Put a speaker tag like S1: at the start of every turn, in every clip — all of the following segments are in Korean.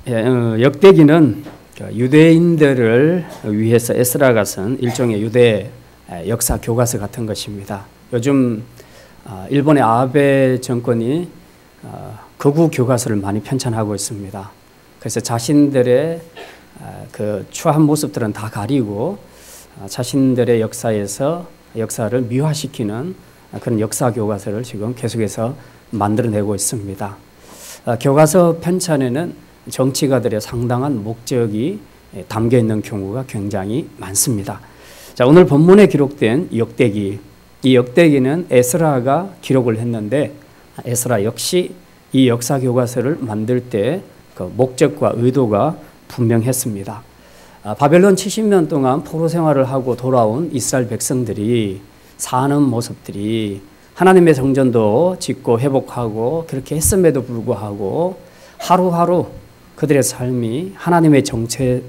S1: 역대기는 유대인들을 위해서 에스라가 쓴 일종의 유대 역사 교과서 같은 것입니다. 요즘 일본의 아베 정권이 극우 교과서를 많이 편찬하고 있습니다. 그래서 자신들의 그 추한 모습들은 다 가리고 자신들의 역사를 미화시키는 그런 역사 교과서를 지금 계속해서 만들어내고 있습니다. 교과서 편찬에는 정치가들의 상당한 목적이 담겨 있는 경우가 굉장히 많습니다. 자, 오늘 본문에 기록된 역대기, 이 역대기는 에스라가 기록을 했는데 에스라 역시 이 역사 교과서를 만들 때 그 목적과 의도가 분명했습니다. 바벨론 70년 동안 포로 생활을 하고 돌아온 이스라엘 백성들이 사는 모습들이 하나님의 성전도 짓고 회복하고 그렇게 했음에도 불구하고 하루하루 그들의 삶이 하나님의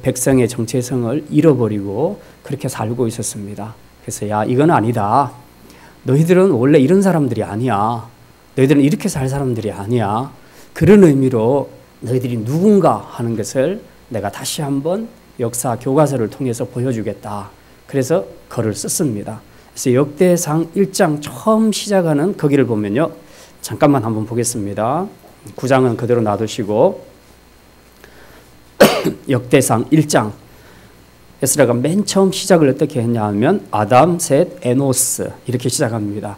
S1: 백성의 정체성을 잃어버리고 그렇게 살고 있었습니다. 그래서 야, 이건 아니다. 너희들은 원래 이런 사람들이 아니야. 너희들은 이렇게 살 사람들이 아니야. 그런 의미로 너희들이 누군가 하는 것을 내가 다시 한번 역사 교과서를 통해서 보여주겠다. 그래서 글을 썼습니다. 그래서 역대상 1장 처음 시작하는 거기를 보면요. 잠깐만 한번 보겠습니다. 9장은 그대로 놔두시고 역대상 1장 에스라가 맨 처음 시작을 어떻게 했냐 하면 아담, 셋, 에노스 이렇게 시작합니다.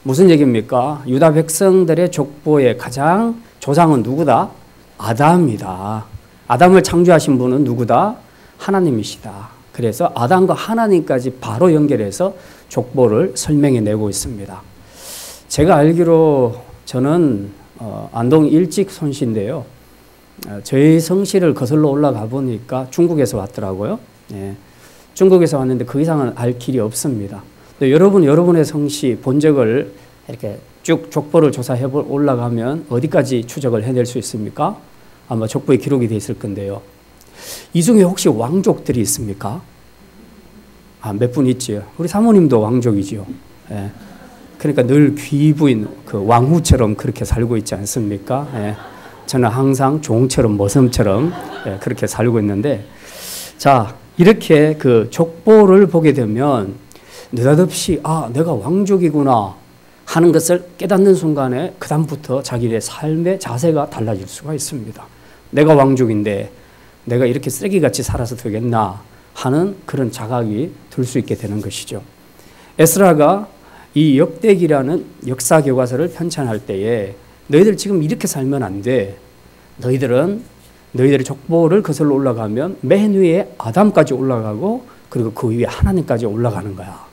S1: 무슨 얘기입니까? 유다 백성들의 족보의 가장 조상은 누구다? 아담이다. 아담을 창조하신 분은 누구다? 하나님이시다. 그래서 아담과 하나님까지 바로 연결해서 족보를 설명해 내고 있습니다. 제가 알기로 저는 안동 일찍 손씨인데요. 저희 성씨를 거슬러 올라가 보니까 중국에서 왔더라고요. 예. 중국에서 왔는데 그 이상은 알 길이 없습니다. 여러분의 성씨 본적을 이렇게 쭉 족보를 조사해 올라가면 어디까지 추적을 해낼 수 있습니까? 아마 족보에 기록이 돼 있을 건데요. 이 중에 혹시 왕족들이 있습니까? 몇 분 있지요. 우리 사모님도 왕족이지요. 예. 그러니까 늘 귀부인 그 왕후처럼 그렇게 살고 있지 않습니까? 예. 저는 항상 종처럼 모섬처럼 그렇게 살고 있는데, 자, 이렇게 그 족보를 보게 되면 느닷없이 내가 왕족이구나 하는 것을 깨닫는 순간에 그다음부터 자기의 삶의 자세가 달라질 수가 있습니다. 내가 왕족인데 내가 이렇게 쓰레기같이 살아서 되겠나 하는 그런 자각이 들 수 있게 되는 것이죠. 에스라가 이 역대기라는 역사 교과서를 편찬할 때에 너희들 지금 이렇게 살면 안 돼. 너희들의 족보를 거슬러 올라가면 맨 위에 아담까지 올라가고 그리고 그 위에 하나님까지 올라가는 거야.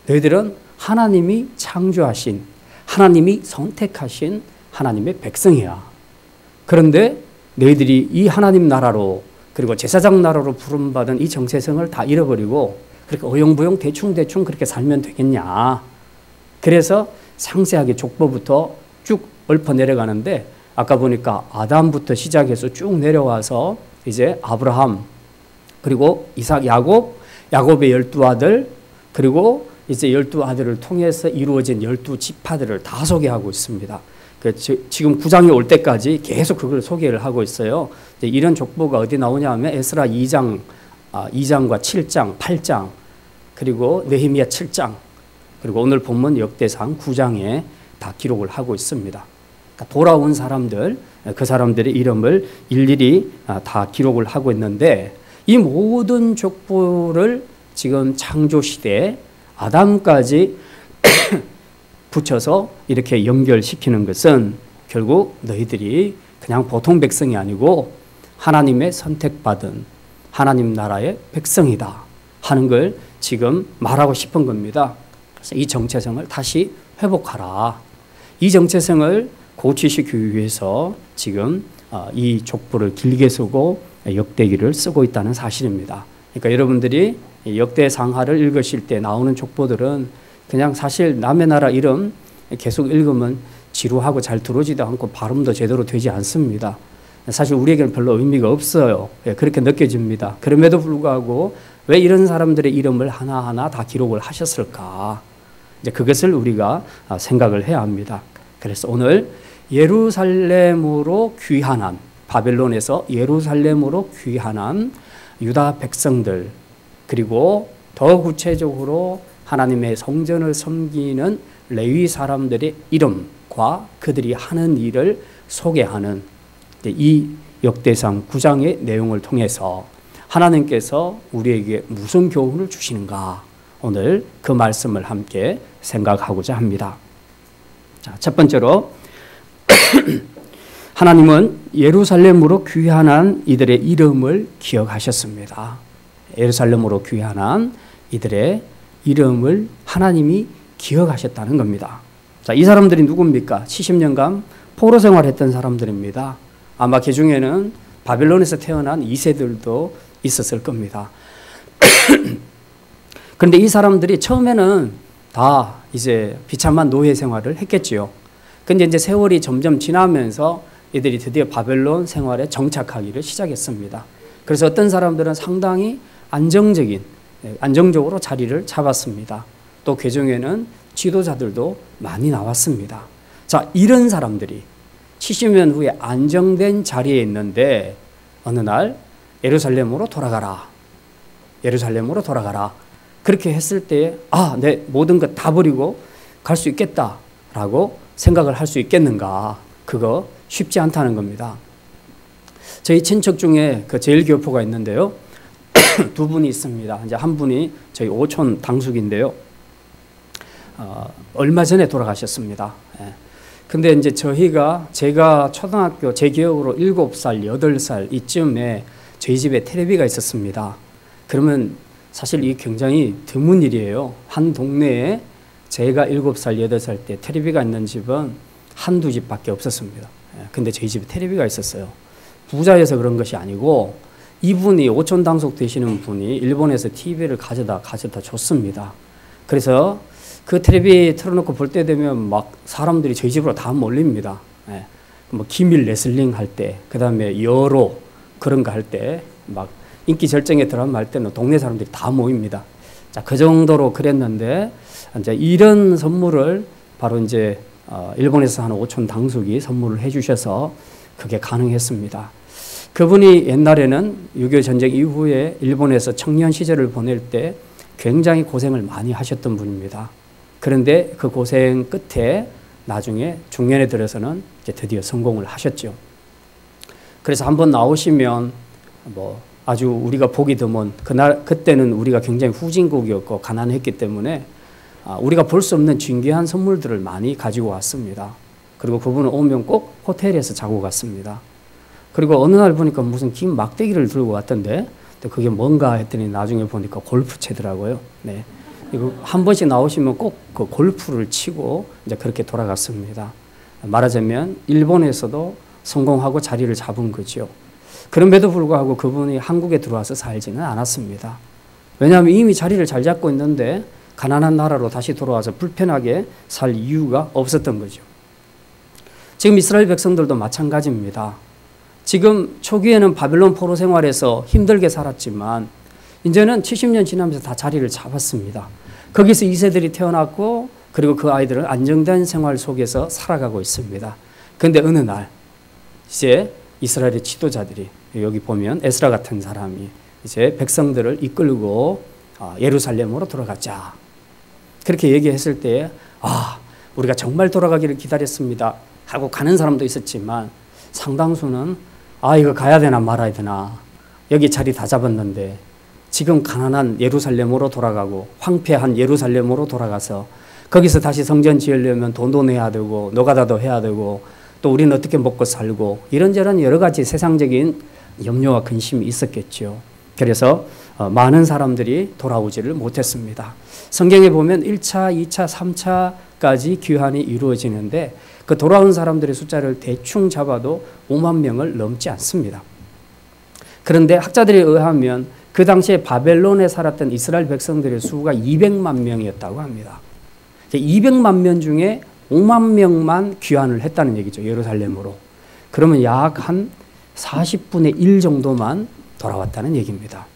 S1: 너희들은 하나님이 창조하신, 하나님이 선택하신 하나님의 백성이야. 그런데 너희들이 이 하나님 나라로 그리고 제사장 나라로 부름받은 이 정체성을 다 잃어버리고 그렇게 어영부영 대충 그렇게 살면 되겠냐. 그래서 상세하게 족보부터 쭉 읊어 내려가는데 아까 보니까 아담부터 시작해서 쭉 내려와서 이제 아브라함 그리고 이삭, 야곱의 12아들 그리고 이제 12아들을 통해서 이루어진 12지파들을 다 소개하고 있습니다. 지금 9장에 올 때까지 계속 그걸 소개를 하고 있어요. 이런 족보가 어디 나오냐 하면 에스라 2장과 7장, 8장 그리고 느헤미야 7장 그리고 오늘 본문 역대상 9장에 다 기록을 하고 있습니다. 그러니까 돌아온 사람들, 그 사람들의 이름을 일일이 다 기록을 하고 있는데 이 모든 족보를 지금 창조시대 아담까지 붙여서 이렇게 연결시키는 것은 결국 너희들이 그냥 보통 백성이 아니고 하나님의 선택받은 하나님 나라의 백성이다 하는 걸 지금 말하고 싶은 겁니다. 그래서 이 정체성을 다시 회복하라. 이 정체성을 고취시키기 위해서 지금 이 족보를 길게 쓰고 역대기를 쓰고 있다는 사실입니다. 그러니까 여러분들이 역대상하를 읽으실 때 나오는 족보들은 그냥 사실 남의 나라 이름 계속 읽으면 지루하고 잘 들어오지도 않고 발음도 제대로 되지 않습니다. 사실 우리에게는 별로 의미가 없어요. 그렇게 느껴집니다. 그럼에도 불구하고 왜 이런 사람들의 이름을 하나하나 다 기록을 하셨을까? 이제 그것을 우리가 생각을 해야 합니다. 그래서 오늘 예루살렘으로 귀환한 바벨론에서 예루살렘으로 귀환한 유다 백성들, 그리고 더 구체적으로 하나님의 성전을 섬기는 레위 사람들의 이름과 그들이 하는 일을 소개하는 이 역대상 9장의 내용을 통해서 하나님께서 우리에게 무슨 교훈을 주시는가, 오늘 그 말씀을 함께 생각하고자 합니다. 자, 첫 번째로 하나님은 예루살렘으로 귀환한 이들의 이름을 기억하셨습니다. 예루살렘으로 귀환한 이들의 이름을 하나님이 기억하셨다는 겁니다. 자, 이 사람들이 누굽니까? 70년간 포로 생활했던 사람들입니다. 아마 그 중에는 바벨론에서 태어난 2세들도 있었을 겁니다. 그런데 이 사람들이 처음에는 다 이제 비참한 노예 생활을 했겠지요. 근데 이제 세월이 점점 지나면서 이들이 드디어 바벨론 생활에 정착하기를 시작했습니다. 그래서 어떤 사람들은 상당히 안정적으로 자리를 잡았습니다. 또 그 중에는 지도자들도 많이 나왔습니다. 자, 이런 사람들이 70년 후에 안정된 자리에 있는데 어느 날 예루살렘으로 돌아가라. 예루살렘으로 돌아가라. 그렇게 했을 때 내 모든 것 다 버리고 갈 수 있겠다라고 생각을 할 수 있겠는가? 그거 쉽지 않다는 겁니다. 저희 친척 중에 그 제일교포가 있는데요. 두 분이 있습니다. 이제 한 분이 저희 오촌 당숙인데요. 얼마 전에 돌아가셨습니다. 근데 이제 제가 초등학교 제 기억으로 7살, 8살 이쯤에 저희 집에 텔레비가 있었습니다. 그러면 사실 이게 굉장히 드문 일이에요. 한 동네에 제가 7살, 8살 때 텔레비가 있는 집은 한두 집밖에 없었습니다. 근데 저희 집에 텔레비가 있었어요. 부자여서 그런 것이 아니고 이분이 오촌 당숙 되시는 분이 일본에서 TV를 가져다 줬습니다. 그래서 그 텔레비 틀어놓고 볼 때 되면 막 사람들이 저희 집으로 다 몰립니다. 뭐 기밀 레슬링 할 때, 그 다음에 여로 그런 거 할 때, 막 인기 절정에 드라마 할 때는 동네 사람들이 다 모입니다. 자, 그 정도로 그랬는데 이제 이런 선물을 바로 이제 일본에서 하는 오촌 당숙이 선물을 해주셔서 그게 가능했습니다. 그분이 옛날에는 6.25 전쟁 이후에 일본에서 청년 시절을 보낼 때 굉장히 고생을 많이 하셨던 분입니다. 그런데 그 고생 끝에 나중에 중년에 들어서는 이제 드디어 성공을 하셨죠. 그래서 한번 나오시면 뭐 아주 우리가 보기 드문, 그때는 우리가 굉장히 후진국이었고 가난했기 때문에 우리가 볼 수 없는 진귀한 선물들을 많이 가지고 왔습니다. 그리고 그분은 오면 꼭 호텔에서 자고 갔습니다. 그리고 어느 날 보니까 무슨 긴 막대기를 들고 왔던데 그게 뭔가 했더니 나중에 보니까 골프채더라고요. 네. 이거 한 번씩 나오시면 꼭 그 골프를 치고 이제 그렇게 돌아갔습니다. 말하자면 일본에서도 성공하고 자리를 잡은 거죠. 그럼에도 불구하고 그분이 한국에 들어와서 살지는 않았습니다. 왜냐하면 이미 자리를 잘 잡고 있는데 가난한 나라로 다시 돌아와서 불편하게 살 이유가 없었던 거죠. 지금 이스라엘 백성들도 마찬가지입니다. 지금 초기에는 바벨론 포로 생활에서 힘들게 살았지만 이제는 70년 지나면서 다 자리를 잡았습니다. 거기서 2세들이 태어났고 그리고 그 아이들은 안정된 생활 속에서 살아가고 있습니다. 그런데 어느 날 이제 이스라엘의 지도자들이 여기 보면 에스라 같은 사람이 이제 백성들을 이끌고 예루살렘으로 돌아가자. 그렇게 얘기했을 때 우리가 정말 돌아가기를 기다렸습니다 하고 가는 사람도 있었지만 상당수는 이거 가야 되나 말아야 되나, 여기 자리 다 잡았는데 지금 가난한 예루살렘으로 돌아가고 황폐한 예루살렘으로 돌아가서 거기서 다시 성전 지으려면 돈도 내야 되고 노가다도 해야 되고 또 우리는 어떻게 먹고 살고 이런저런 여러 가지 세상적인 염려와 근심이 있었겠죠. 그래서 많은 사람들이 돌아오지를 못했습니다. 성경에 보면 1차, 2차, 3차까지 귀환이 이루어지는데 그 돌아온 사람들의 숫자를 대충 잡아도 5만 명을 넘지 않습니다. 그런데 학자들에 의하면 그 당시에 바벨론에 살았던 이스라엘 백성들의 수가 200만 명이었다고 합니다. 200만 명 중에 5만 명만 귀환을 했다는 얘기죠. 예루살렘으로. 그러면 약 한 40분의 1 정도만 돌아왔다는 얘기입니다.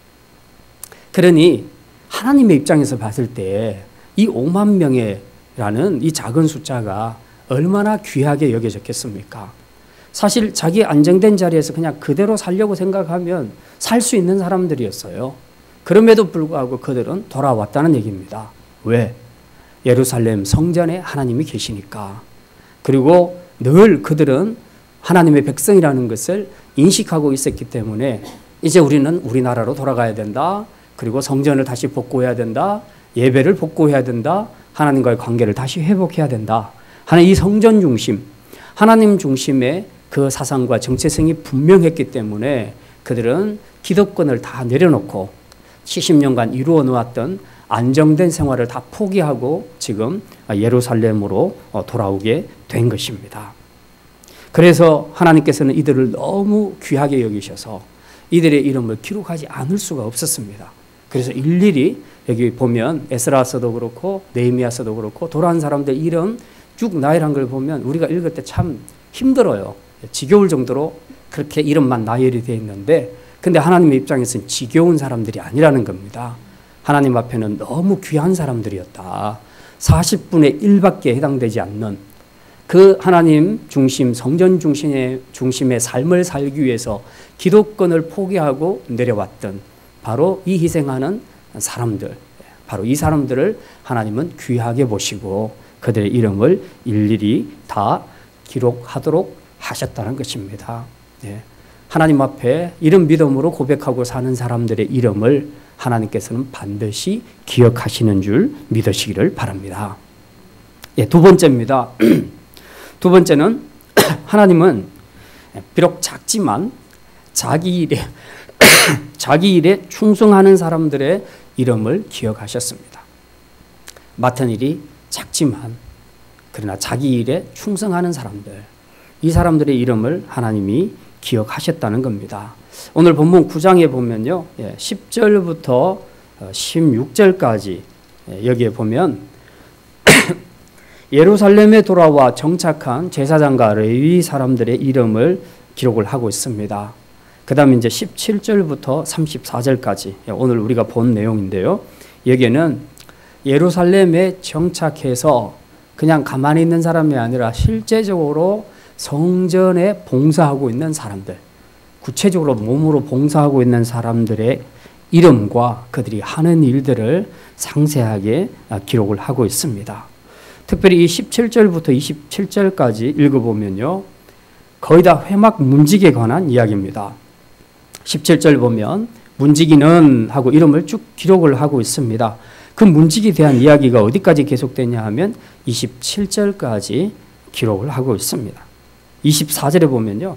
S1: 그러니 하나님의 입장에서 봤을 때 이 5만 명이라는 이 작은 숫자가 얼마나 귀하게 여겨졌겠습니까? 사실 자기 안정된 자리에서 그냥 그대로 살려고 생각하면 살 수 있는 사람들이었어요. 그럼에도 불구하고 그들은 돌아왔다는 얘기입니다. 왜? 예루살렘 성전에 하나님이 계시니까. 그리고 늘 그들은 하나님의 백성이라는 것을 인식하고 있었기 때문에 이제 우리는 우리나라로 돌아가야 된다. 그리고 성전을 다시 복구해야 된다. 예배를 복구해야 된다. 하나님과의 관계를 다시 회복해야 된다 하는 이 성전 중심, 하나님 중심의 그 사상과 정체성이 분명했기 때문에 그들은 기득권을 다 내려놓고 70년간 이루어 놓았던 안정된 생활을 다 포기하고 지금 예루살렘으로 돌아오게 된 것입니다. 그래서 하나님께서는 이들을 너무 귀하게 여기셔서 이들의 이름을 기록하지 않을 수가 없었습니다. 그래서 일일이 여기 보면 에스라서도 그렇고 느헤미야서도 그렇고 돌아온 사람들 이름 쭉 나열한 걸 보면 우리가 읽을 때 참 힘들어요. 지겨울 정도로 그렇게 이름만 나열이 되어 있는데, 근데 하나님의 입장에서는 지겨운 사람들이 아니라는 겁니다. 하나님 앞에는 너무 귀한 사람들이었다. 40분의 1밖에 해당되지 않는 그 하나님 중심, 성전 중심의 삶을 살기 위해서 기득권을 포기하고 내려왔던 바로 이 희생하는 사람들, 바로 이 사람들을 하나님은 귀하게 보시고 그들의 이름을 일일이 다 기록하도록 하셨다는 것입니다. 하나님 앞에 이런 믿음으로 고백하고 사는 사람들의 이름을 하나님께서는 반드시 기억하시는 줄 믿으시기를 바랍니다. 두 번째입니다. 두 번째는 하나님은 비록 작지만 자기 일에 충성하는 사람들의 이름을 기억하셨습니다. 맡은 일이 작지만 그러나 자기 일에 충성하는 사람들, 이 사람들의 이름을 하나님이 기억하셨다는 겁니다. 오늘 본문 9장에 보면요, 10절부터 16절까지 여기에 보면 예루살렘에 돌아와 정착한 제사장과 레위 사람들의 이름을 기록을 하고 있습니다. 그 다음에 이제 17절부터 34절까지 오늘 우리가 본 내용인데요. 여기에는 예루살렘에 정착해서 그냥 가만히 있는 사람이 아니라 실제적으로 성전에 봉사하고 있는 사람들, 구체적으로 몸으로 봉사하고 있는 사람들의 이름과 그들이 하는 일들을 상세하게 기록을 하고 있습니다. 특별히 이 17절부터 27절까지 읽어보면요, 거의 다 회막 문지기에 관한 이야기입니다. 17절 보면 문지기는 하고 이름을 쭉 기록을 하고 있습니다. 그 문지기에 대한 이야기가 어디까지 계속되냐 하면 27절까지 기록을 하고 있습니다. 24절에 보면요,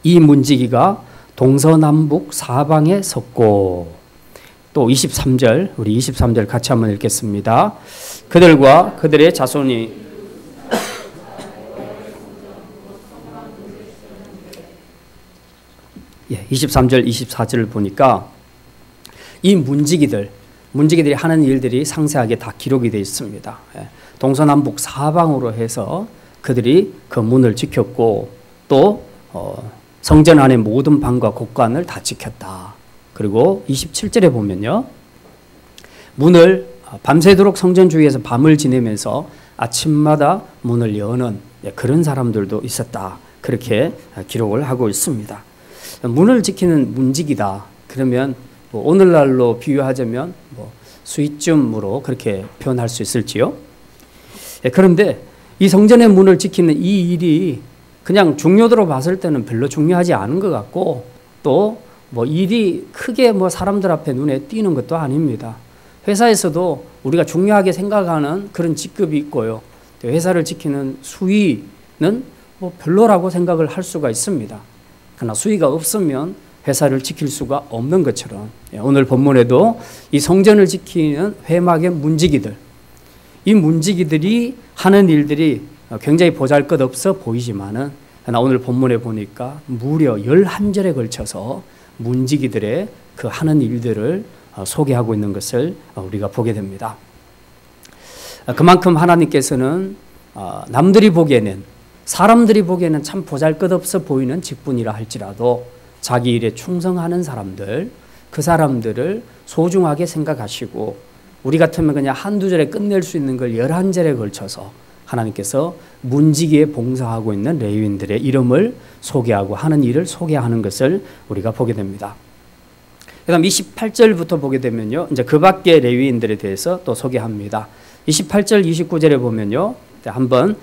S1: 이 문지기가 동서남북 사방에 섰고, 또 23절, 우리 23절 같이 한번 읽겠습니다. 그들과 그들의 자손이 23절, 24절을 보니까 이 문지기들이 하는 일들이 상세하게 다 기록이 되어 있습니다. 동서남북 사방으로 해서 그들이 그 문을 지켰고, 또 성전 안의 모든 방과 곳간을 다 지켰다. 그리고 27절에 보면요, 문을 밤새도록 성전 주위에서 밤을 지내면서 아침마다 문을 여는 그런 사람들도 있었다. 그렇게 기록을 하고 있습니다. 문을 지키는 문지기다. 그러면 뭐 오늘날로 비유하자면 뭐 수익점으로 그렇게 표현할 수 있을지요. 그런데 이 성전의 문을 지키는 이 일이 그냥 중요도로 봤을 때는 별로 중요하지 않은 것 같고, 또 뭐 일이 크게 뭐 사람들 앞에 눈에 띄는 것도 아닙니다. 회사에서도 우리가 중요하게 생각하는 그런 직급이 있고요. 회사를 지키는 수위는 뭐 별로라고 생각을 할 수가 있습니다. 그러나 수위가 없으면 회사를 지킬 수가 없는 것처럼 오늘 본문에도 이 성전을 지키는 회막의 문지기들, 이 문지기들이 하는 일들이 굉장히 보잘것없어 보이지만은, 그러나 오늘 본문에 보니까 무려 11절에 걸쳐서 문지기들의 그 하는 일들을 소개하고 있는 것을 우리가 보게 됩니다. 그만큼 하나님께서는 남들이 보기에는, 사람들이 보기에는 참 보잘것없어 보이는 직분이라 할지라도 자기 일에 충성하는 사람들, 그 사람들을 소중하게 생각하시고, 우리 같으면 그냥 한두 절에 끝낼 수 있는 걸 11절에 걸쳐서 하나님께서 문지기에 봉사하고 있는 레위인들의 이름을 소개하고 하는 일을 소개하는 것을 우리가 보게 됩니다. 그다음 28절부터 보게 되면요, 이제 그 밖의 레위인들에 대해서 또 소개합니다. 28절, 29절에 보면요, 한번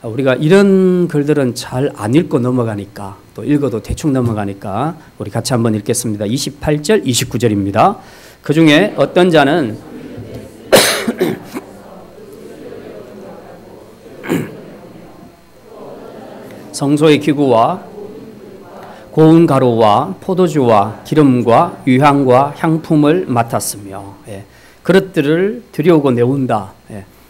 S1: 우리가 이런 글들은 잘 안 읽고 넘어가니까, 또 읽어도 대충 넘어가니까 우리 같이 한번 읽겠습니다. 28절, 29절입니다. 그 중에 어떤 자는 성소의 기구와 고운 가루와 포도주와 기름과 유향과 향품을 맡았으며, 그릇들을 들여오고 내온다.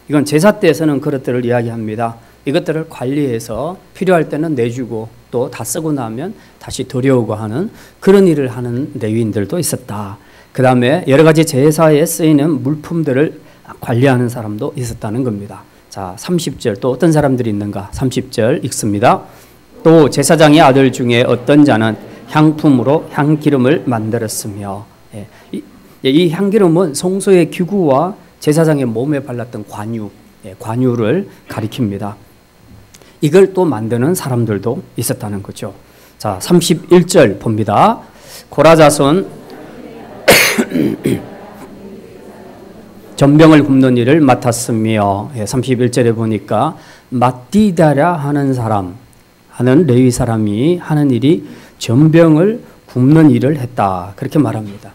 S1: 이건 제사 때에서는 그릇들을 이야기합니다. 이것들을 관리해서 필요할 때는 내주고 또 다 쓰고 나면 다시 들여오고 하는 그런 일을 하는 레위인들도 있었다. 그 다음에 여러 가지 제사에 쓰이는 물품들을 관리하는 사람도 있었다는 겁니다. 자, 30절 또 어떤 사람들이 있는가? 30절 읽습니다. 또 제사장의 아들 중에 어떤 자는 향품으로 향기름을 만들었으며, 이 향기름은 성소의 기구와 제사장의 몸에 발랐던 관유를 가리킵니다. 이걸 또 만드는 사람들도 있었다는 거죠. 자, 31절 봅니다. 고라자손 전병을 굽는 일을 맡았으며, 31절에 보니까 마띠다라 하는 사람, 하는 레위 사람이 하는 일이 전병을 굽는 일을 했다. 그렇게 말합니다.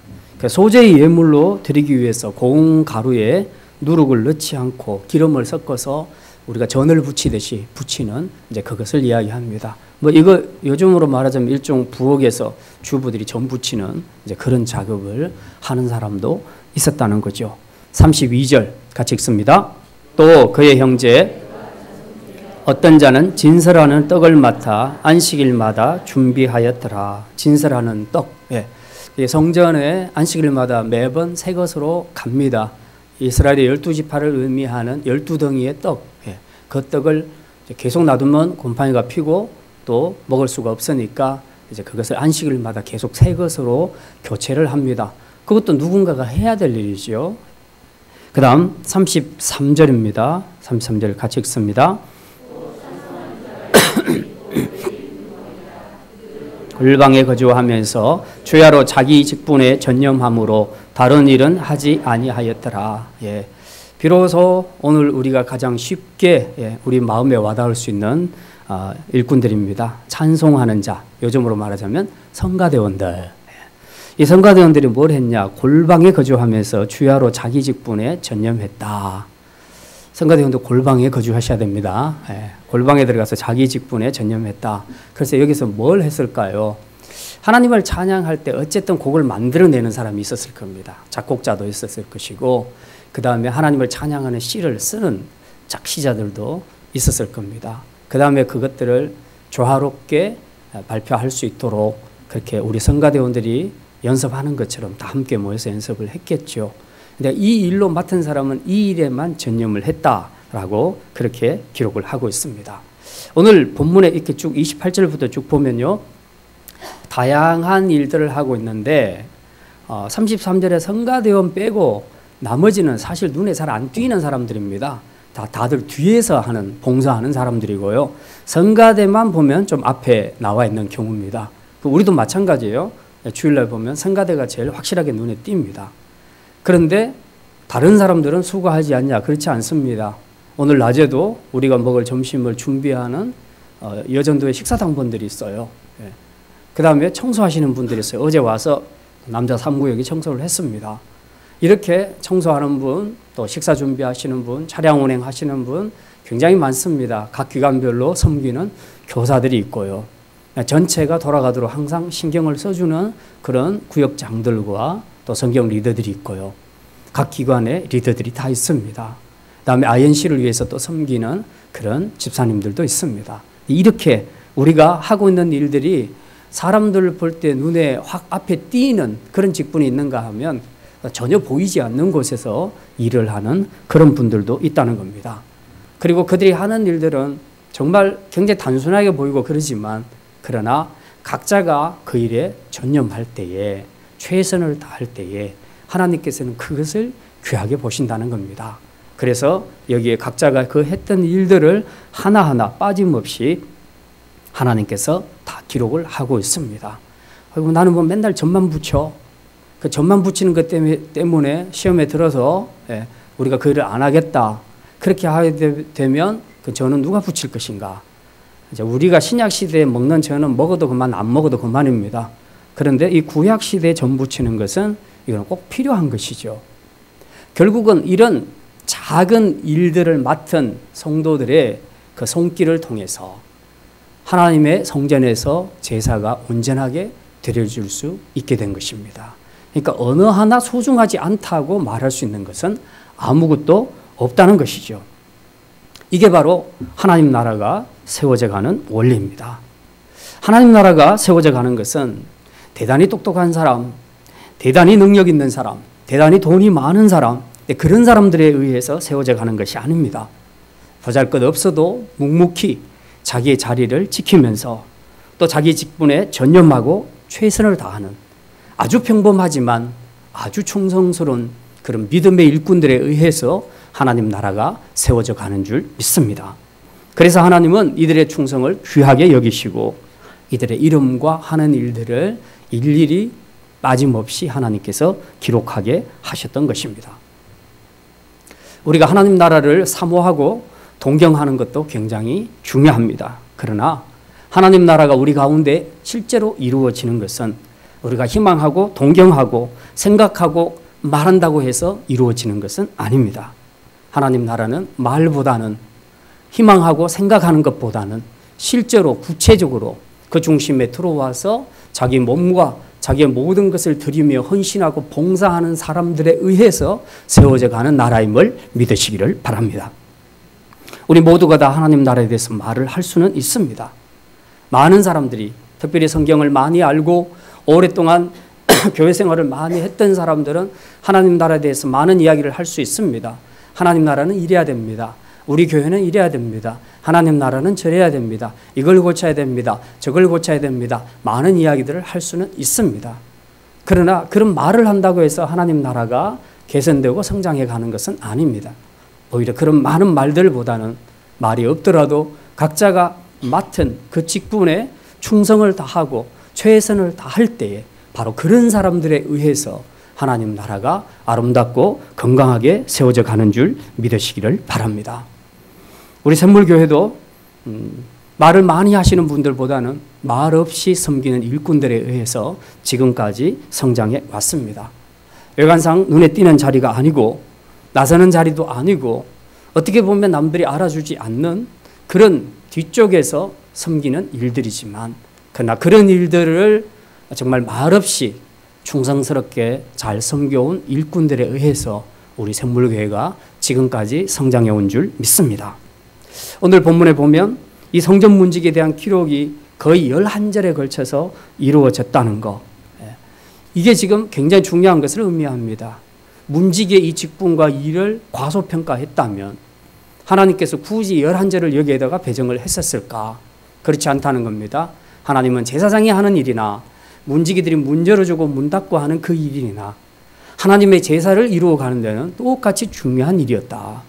S1: 소재의 예물로 드리기 위해서 고운 가루에 누룩을 넣지 않고 기름을 섞어서 우리가 전을 부치듯이 부치는 이제 그것을 이야기합니다. 뭐 이거 요즘으로 말하자면 일종 부엌에서 주부들이 전 부치는 이제 그런 작업을 하는 사람도 있었다는 거죠. 32절 같이 읽습니다. 또 그의 형제 어떤 자는 진설하는 떡을 맡아 안식일마다 준비하였더라. 진설하는 떡. 성전에 안식일마다 매번 새 것으로 갑니다. 이스라엘의 12지파를 의미하는 12덩이의 떡. 그 떡을 계속 놔두면 곰팡이가 피고 또 먹을 수가 없으니까 이제 그것을 안식일마다 계속 새 것으로 교체를 합니다. 그것도 누군가가 해야 될 일이죠. 그 다음 33절입니다. 33절 같이 읽습니다. 골방에 거주하면서 주야로 자기 직분에 전념함으로 다른 일은 하지 아니하였더라. 비로소 오늘 우리가 가장 쉽게 우리 마음에 와닿을 수 있는 일꾼들입니다. 찬송하는 자, 요즘으로 말하자면 성가대원들. 이 성가대원들이 뭘 했냐? 골방에 거주하면서 주야로 자기 직분에 전념했다. 성가대원도 골방에 거주하셔야 됩니다. 골방에 들어가서 자기 직분에 전념했다. 그래서 여기서 뭘 했을까요? 하나님을 찬양할 때 어쨌든 곡을 만들어내는 사람이 있었을 겁니다. 작곡자도 있었을 것이고, 그 다음에 하나님을 찬양하는 시를 쓰는 작시자들도 있었을 겁니다. 그 다음에 그것들을 조화롭게 발표할 수 있도록 그렇게 우리 성가대원들이 연습하는 것처럼 다 함께 모여서 연습을 했겠죠. 근데 이 일로 맡은 사람은 이 일에만 전념을 했다라고 그렇게 기록을 하고 있습니다. 오늘 본문에 이렇게 쭉 28절부터 쭉 보면요, 다양한 일들을 하고 있는데 33절에 성가대원 빼고 나머지는 사실 눈에 잘 안 띄는 사람들입니다. 다들 뒤에서 하는 봉사하는 사람들이고요. 성가대만 보면 좀 앞에 나와 있는 경우입니다. 우리도 마찬가지예요. 주일날 보면 성가대가 제일 확실하게 눈에 띕니다. 그런데 다른 사람들은 수고하지 않냐? 그렇지 않습니다. 오늘 낮에도 우리가 먹을 점심을 준비하는 여전도의 식사당번들이 있어요. 그 다음에 청소하시는 분들이 있어요. 어제 와서 남자 3구역이 청소를 했습니다. 이렇게 청소하는 분, 또 식사 준비하시는 분, 차량 운행하시는 분 굉장히 많습니다. 각 기관별로 섬기는 교사들이 있고요. 전체가 돌아가도록 항상 신경을 써주는 그런 구역장들과 또 성경 리더들이 있고요. 각 기관의 리더들이 다 있습니다. 그다음에 INC를 위해서 또 섬기는 그런 집사님들도 있습니다. 이렇게 우리가 하고 있는 일들이 사람들 볼 때 눈에 확 앞에 띄는 그런 직분이 있는가 하면 전혀 보이지 않는 곳에서 일을 하는 그런 분들도 있다는 겁니다. 그리고 그들이 하는 일들은 정말 굉장히 단순하게 보이고 그러지만, 그러나 각자가 그 일에 전념할 때에, 최선을 다할 때에 하나님께서는 그것을 귀하게 보신다는 겁니다. 그래서 여기에 각자가 그 했던 일들을 하나하나 빠짐없이 하나님께서 다 기록을 하고 있습니다. 그리고 나는 뭐 맨날 점만 붙여. 그 점만 붙이는 것 때문에 시험에 들어서 우리가 그 일을 안 하겠다. 그렇게 하게 되면 그 저는 누가 붙일 것인가. 이제 우리가 신약 시대에 먹는 저는 먹어도 그만 안 먹어도 그만입니다. 그런데 이 구약 시대에 점 붙이는 것은 이건 꼭 필요한 것이죠. 결국은 이런 작은 일들을 맡은 성도들의 그 손길을 통해서 하나님의 성전에서 제사가 온전하게 드려질 수 있게 된 것입니다. 그러니까 어느 하나 소중하지 않다고 말할 수 있는 것은 아무것도 없다는 것이죠. 이게 바로 하나님 나라가 세워져 가는 원리입니다. 하나님 나라가 세워져 가는 것은 대단히 똑똑한 사람, 대단히 능력 있는 사람, 대단히 돈이 많은 사람, 그런 사람들에 의해서 세워져 가는 것이 아닙니다. 보잘것없어도 묵묵히 자기의 자리를 지키면서 또 자기 직분에 전념하고 최선을 다하는 아주 평범하지만 아주 충성스러운 그런 믿음의 일꾼들에 의해서 하나님 나라가 세워져 가는 줄 믿습니다. 그래서 하나님은 이들의 충성을 귀하게 여기시고 이들의 이름과 하는 일들을 일일이 빠짐없이 하나님께서 기록하게 하셨던 것입니다. 우리가 하나님 나라를 사모하고 동경하는 것도 굉장히 중요합니다. 그러나 하나님 나라가 우리 가운데 실제로 이루어지는 것은 우리가 희망하고 동경하고 생각하고 말한다고 해서 이루어지는 것은 아닙니다. 하나님 나라는 말보다는 희망하고 생각하는 것보다는 실제로 구체적으로 그 중심에 들어와서 자기 몸과 자기의 모든 것을 드리며 헌신하고 봉사하는 사람들에 의해서 세워져 가는 나라임을 믿으시기를 바랍니다. 우리 모두가 다 하나님 나라에 대해서 말을 할 수는 있습니다. 많은 사람들이 특별히 성경을 많이 알고 오랫동안 교회 생활을 많이 했던 사람들은 하나님 나라에 대해서 많은 이야기를 할 수 있습니다. 하나님 나라는 이래야 됩니다. 우리 교회는 이래야 됩니다. 하나님 나라는 저래야 됩니다. 이걸 고쳐야 됩니다. 저걸 고쳐야 됩니다. 많은 이야기들을 할 수는 있습니다. 그러나 그런 말을 한다고 해서 하나님 나라가 개선되고 성장해 가는 것은 아닙니다. 오히려 그런 많은 말들보다는 말이 없더라도 각자가 맡은 그 직분에 충성을 다하고 최선을 다할 때에 바로 그런 사람들에 의해서 하나님 나라가 아름답고 건강하게 세워져 가는 줄 믿으시기를 바랍니다. 우리 샘물교회도 말을 많이 하시는 분들보다는 말 없이 섬기는 일꾼들에 의해서 지금까지 성장해 왔습니다. 외관상 눈에 띄는 자리가 아니고 나서는 자리도 아니고 어떻게 보면 남들이 알아주지 않는 그런 뒤쪽에서 섬기는 일들이지만 그러나 그런 일들을 정말 말없이 충성스럽게 잘 섬겨온 일꾼들에 의해서 우리 샘물교회가 지금까지 성장해 온 줄 믿습니다. 오늘 본문에 보면 이 성전 문직에 대한 기록이 거의 11절에 걸쳐서 이루어졌다는 거. 이게 지금 굉장히 중요한 것을 의미합니다. 문직의 이 직분과 일을 과소평가했다면 하나님께서 굳이 11절을 여기에다가 배정을 했었을까? 그렇지 않다는 겁니다. 하나님은 제사장이 하는 일이나 문지기들이 문 열어주고 문 닫고 하는 그 일이나 하나님의 제사를 이루어가는 데는 똑같이 중요한 일이었다.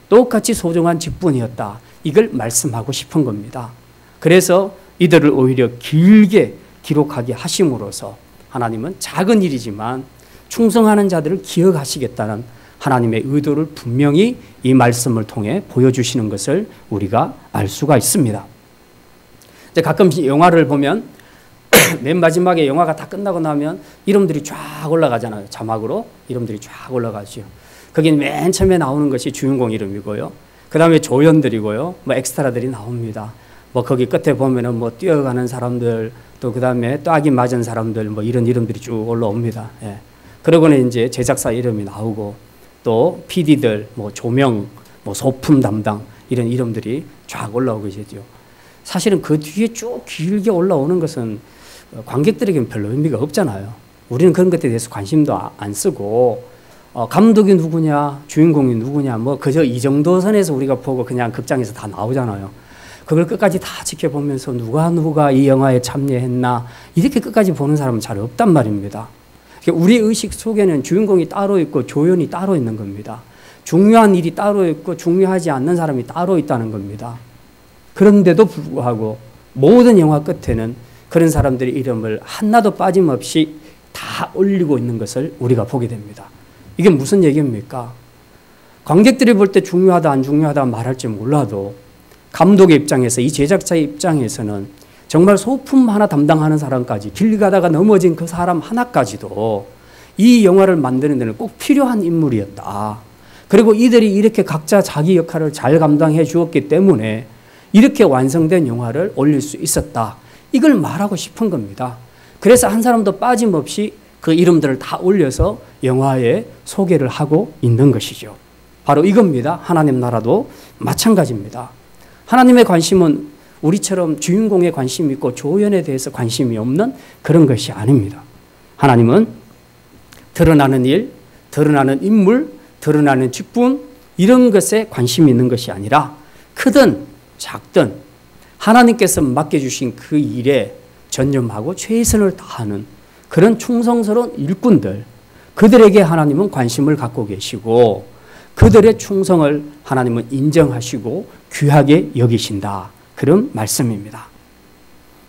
S1: 똑같이 소중한 직분이었다. 이걸 말씀하고 싶은 겁니다. 그래서 이들을 오히려 길게 기록하게 하심으로써 하나님은 작은 일이지만 충성하는 자들을 기억하시겠다는 하나님의 의도를 분명히 이 말씀을 통해 보여주시는 것을 우리가 알 수가 있습니다. 이제 가끔씩 영화를 보면 맨 마지막에 영화가 다 끝나고 나면 이름들이 쫙 올라가잖아요. 자막으로 이름들이 쫙 올라가죠. 거긴 맨 처음에 나오는 것이 주인공 이름이고요. 그 다음에 조연들이고요. 뭐 엑스트라들이 나옵니다. 뭐 거기 끝에 보면은 뭐 뛰어가는 사람들 또 그 다음에 또 악이 맞은 사람들 뭐 이런 이름들이 쭉 올라옵니다. 예. 그러고는 이제 제작사 이름이 나오고 또 PD들 뭐 조명 뭐 소품 담당 이런 이름들이 쫙 올라오고 계시죠. 사실은 그 뒤에 쭉 길게 올라오는 것은 관객들에게는 별로 의미가 없잖아요. 우리는 그런 것에 대해서 관심도 안 쓰고 감독이 누구냐 주인공이 누구냐 뭐 그저 이 정도 선에서 우리가 보고 그냥 극장에서 다 나오잖아요. 그걸 끝까지 다 지켜보면서 누가 이 영화에 참여했나 이렇게 끝까지 보는 사람은 잘 없단 말입니다. 우리 의식 속에는 주인공이 따로 있고 조연이 따로 있는 겁니다. 중요한 일이 따로 있고 중요하지 않는 사람이 따로 있다는 겁니다. 그런데도 불구하고 모든 영화 끝에는 그런 사람들의 이름을 하나도 빠짐없이 다 올리고 있는 것을 우리가 보게 됩니다. 이게 무슨 얘기입니까? 관객들이 볼 때 중요하다 안 중요하다 말할지 몰라도 감독의 입장에서, 이 제작자의 입장에서는 정말 소품 하나 담당하는 사람까지, 길 가다가 넘어진 그 사람 하나까지도 이 영화를 만드는 데는 꼭 필요한 인물이었다. 그리고 이들이 이렇게 각자 자기 역할을 잘 감당해 주었기 때문에 이렇게 완성된 영화를 올릴 수 있었다. 이걸 말하고 싶은 겁니다. 그래서 한 사람도 빠짐없이 그 이름들을 다 올려서 영화에 소개를 하고 있는 것이죠. 바로 이겁니다. 하나님 나라도 마찬가지입니다. 하나님의 관심은 우리처럼 주인공에 관심이 있고 조연에 대해서 관심이 없는 그런 것이 아닙니다. 하나님은 드러나는 일, 드러나는 인물, 드러나는 직분, 이런 것에 관심이 있는 것이 아니라 크든 작든 하나님께서 맡겨주신 그 일에 전념하고 최선을 다하는 그런 충성스러운 일꾼들, 그들에게 하나님은 관심을 갖고 계시고 그들의 충성을 하나님은 인정하시고 귀하게 여기신다. 그런 말씀입니다.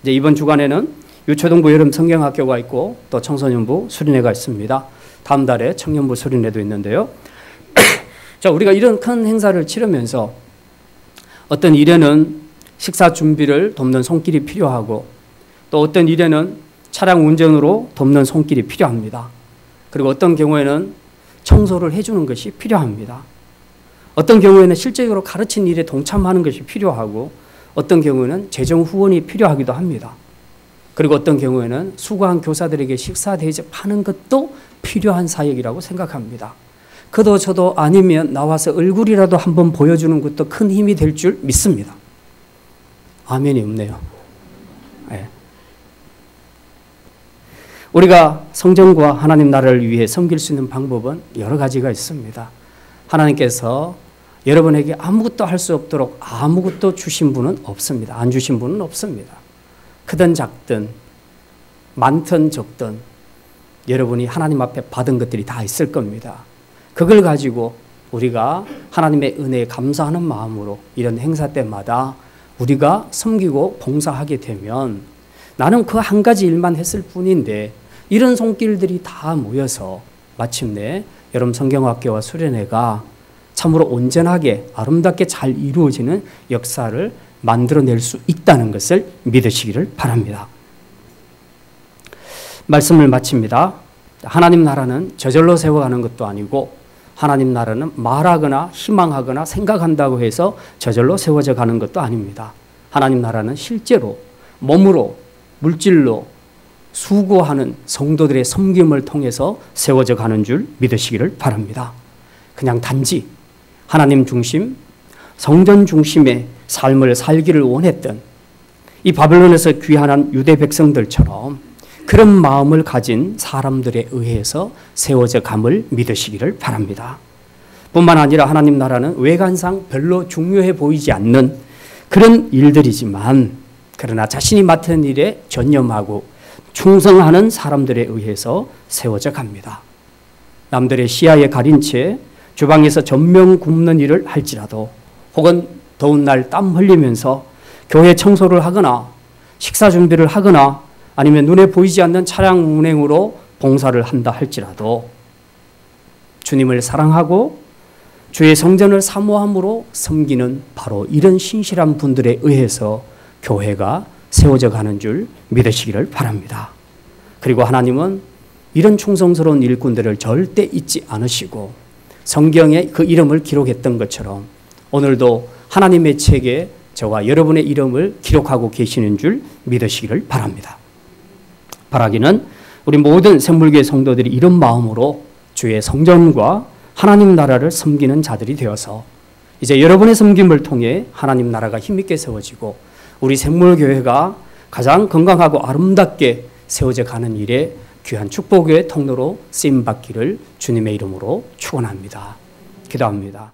S1: 이제 이번 주간에는 유초등부 여름 성경학교가 있고 또 청소년부 수련회가 있습니다. 다음 달에 청년부 수련회도 있는데요. 자, 우리가 이런 큰 행사를 치르면서 어떤 일에는 식사 준비를 돕는 손길이 필요하고 또 어떤 일에는 차량 운전으로 돕는 손길이 필요합니다. 그리고 어떤 경우에는 청소를 해주는 것이 필요합니다. 어떤 경우에는 실제적으로 가르친 일에 동참하는 것이 필요하고 어떤 경우에는 재정 후원이 필요하기도 합니다. 그리고 어떤 경우에는 수고한 교사들에게 식사 대접하는 것도 필요한 사역이라고 생각합니다. 그도 저도 아니면 나와서 얼굴이라도 한번 보여주는 것도 큰 힘이 될 줄 믿습니다. 아멘이 없네요. 네. 우리가 성전과 하나님 나라를 위해 섬길 수 있는 방법은 여러 가지가 있습니다. 하나님께서 여러분에게 아무것도 할 수 없도록 아무것도 주신 분은 없습니다. 안 주신 분은 없습니다. 크든 작든 많든 적든 여러분이 하나님 앞에 받은 것들이 다 있을 겁니다. 그걸 가지고 우리가 하나님의 은혜에 감사하는 마음으로 이런 행사 때마다 우리가 섬기고 봉사하게 되면 나는 그 한 가지 일만 했을 뿐인데 이런 손길들이 다 모여서 마침내 여름 성경학교와 수련회가 참으로 온전하게 아름답게 잘 이루어지는 역사를 만들어낼 수 있다는 것을 믿으시기를 바랍니다. 말씀을 마칩니다. 하나님 나라는 저절로 세워가는 것도 아니고 하나님 나라는 말하거나 희망하거나 생각한다고 해서 저절로 세워져 가는 것도 아닙니다. 하나님 나라는 실제로 몸으로 물질로 수고하는 성도들의 섬김을 통해서 세워져 가는 줄 믿으시기를 바랍니다. 그냥 단지 하나님 중심, 성전 중심의 삶을 살기를 원했던 이 바벨론에서 귀환한 유대 백성들처럼 그런 마음을 가진 사람들에 의해서 세워져 감을 믿으시기를 바랍니다. 뿐만 아니라 하나님 나라는 외관상 별로 중요해 보이지 않는 그런 일들이지만 그러나 자신이 맡은 일에 전념하고 충성하는 사람들에 의해서 세워져 갑니다. 남들의 시야에 가린 채 주방에서 전면 굽는 일을 할지라도 혹은 더운 날 땀 흘리면서 교회 청소를 하거나 식사 준비를 하거나 아니면 눈에 보이지 않는 차량 운행으로 봉사를 한다 할지라도 주님을 사랑하고 주의 성전을 사모함으로 섬기는 바로 이런 신실한 분들에 의해서 교회가 세워져 가는 줄 믿으시기를 바랍니다. 그리고 하나님은 이런 충성스러운 일꾼들을 절대 잊지 않으시고 성경에 그 이름을 기록했던 것처럼 오늘도 하나님의 책에 저와 여러분의 이름을 기록하고 계시는 줄 믿으시기를 바랍니다. 바라기는 우리 모든 생물교회 성도들이 이런 마음으로 주의 성전과 하나님 나라를 섬기는 자들이 되어서 이제 여러분의 섬김을 통해 하나님 나라가 힘있게 세워지고 우리 생물교회가 가장 건강하고 아름답게 세워져 가는 일에 귀한 축복의 통로로 쓰임받기를 주님의 이름으로 축원합니다. 기도합니다.